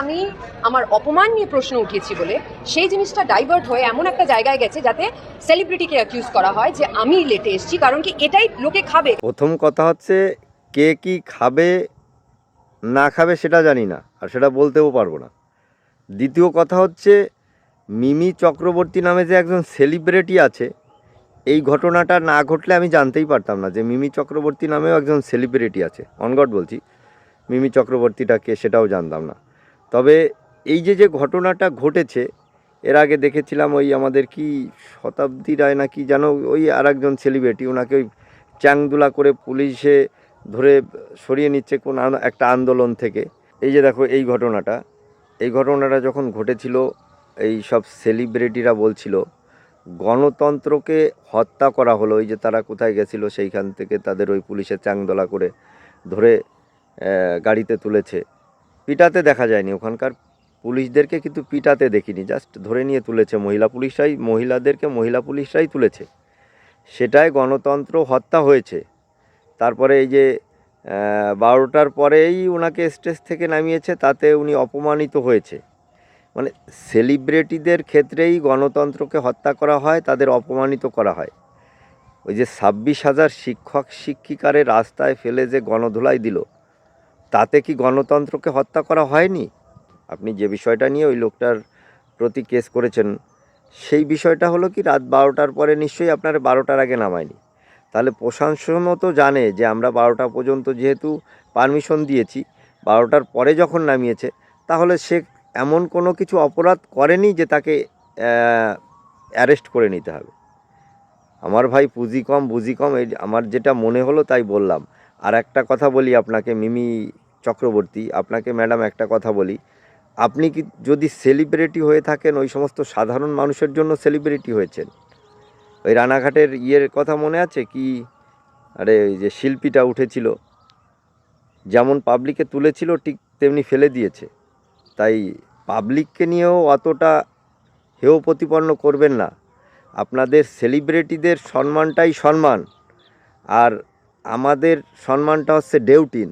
আমি আমার অপমান নিয়ে প্রশ্ন উঠিয়েছি বলে সেই জিনিসটা ডাইভার্ট হয়ে এমন একটা জায়গায় গেছে যাতে সেলিব্রিটিকে অ্যাকিউজ করা হয় যে আমি লেটে এসেছি, কারণ কি এটাই লোকে খাবে। প্রথম কথা হচ্ছে কে কি খাবে না খাবে সেটা জানি না, আর সেটা বলতেও পারবো না। দ্বিতীয় কথা হচ্ছে মিমি চক্রবর্তী নামে যে একজন সেলিব্রিটি আছে, এই ঘটনাটা না ঘটলে আমি জানতেই পারতাম না যে মিমি চক্রবর্তী নামেও একজন সেলিব্রিটি আছে। অনগড বলছি, মিমি চক্রবর্তীটাকে সেটাও জানতাম না। তবে এই যে ঘটনাটা ঘটেছে, এর আগে দেখেছিলাম ওই আমাদের কি শতাব্দী রায় না কি যেন, ওই আর একজন সেলিব্রিটি, ওনাকে ওই চ্যাংদুলা করে পুলিশে ধরে সরিয়ে নিচ্ছে কোন একটা আন্দোলন থেকে। এই যে দেখো এই ঘটনাটা যখন ঘটেছিল, এই সব সেলিব্রিটিরা বলছিল গণতন্ত্রকে হত্যা করা হলো। ওই যে তারা কোথায় গেছিল সেইখান থেকে তাদের ওই পুলিশের চ্যাংদোলা করে ধরে গাড়িতে তুলেছে। পিটাতে দেখা যায়নি ওখানকার পুলিশদেরকে, কিন্তু পিটাতে দেখিনি, জাস্ট ধরে নিয়ে তুলেছে মহিলাদেরকে মহিলা পুলিশরাই তুলেছে। সেটাই গণতন্ত্র হত্যা হয়েছে। তারপরে এই যে 12টার পরেই ওনাকে স্টেজ থেকে নামিয়েছে, তাতে উনি অপমানিত হয়েছে। মানে সেলিব্রিটিদের ক্ষেত্রেই গণতন্ত্রকে হত্যা করা হয়, তাদের অপমানিত করা হয়। ওই যে 26,000 শিক্ষক শিক্ষিকারে রাস্তায় ফেলে যে গণধোলাই দিল, তাতে কি গণতন্ত্রকে হত্যা করা হয়নি? আপনি যে বিষয়টা নিয়ে ওই লোকটার প্রতি কেস করেছেন, সেই বিষয়টা হলো কি রাত 12টার পরে নিশ্চয়ই আপনার 12টার আগে নামায়নি। তাহলে প্রশাসনও তো জানে যে আমরা 12টা পর্যন্ত যেহেতু পারমিশন দিয়েছি, 12টার পরে যখন নামিয়েছে, তাহলে সে এমন কোনো কিছু অপরাধ করেনি যে তাকে অ্যারেস্ট করে নিতে হবে। আমার ভাই পুঁজি কম বুঝি কম, এই আমার যেটা মনে হলো তাই বললাম। আর একটা কথা বলি আপনাকে, মিমি চক্রবর্তী, আপনাকে ম্যাডাম একটা কথা বলি, আপনি কি যদি সেলিব্রিটি হয়ে থাকেন, ওই সমস্ত সাধারণ মানুষের জন্য সেলিব্রিটি হয়েছেন। ওই রানাঘাটের কথা মনে আছে কি? আরে ওই যে শিল্পীটা উঠেছিল, যেমন পাবলিকে তুলেছিল ঠিক তেমনি ফেলে দিয়েছে। তাই পাবলিককে নিয়েও অতটা হেয় প্রতিপন্ন করবেন না। আপনাদের সেলিব্রিটিদের সম্মানটাই সম্মান, আর আমাদের সম্মানটা হচ্ছে ডেউটিন।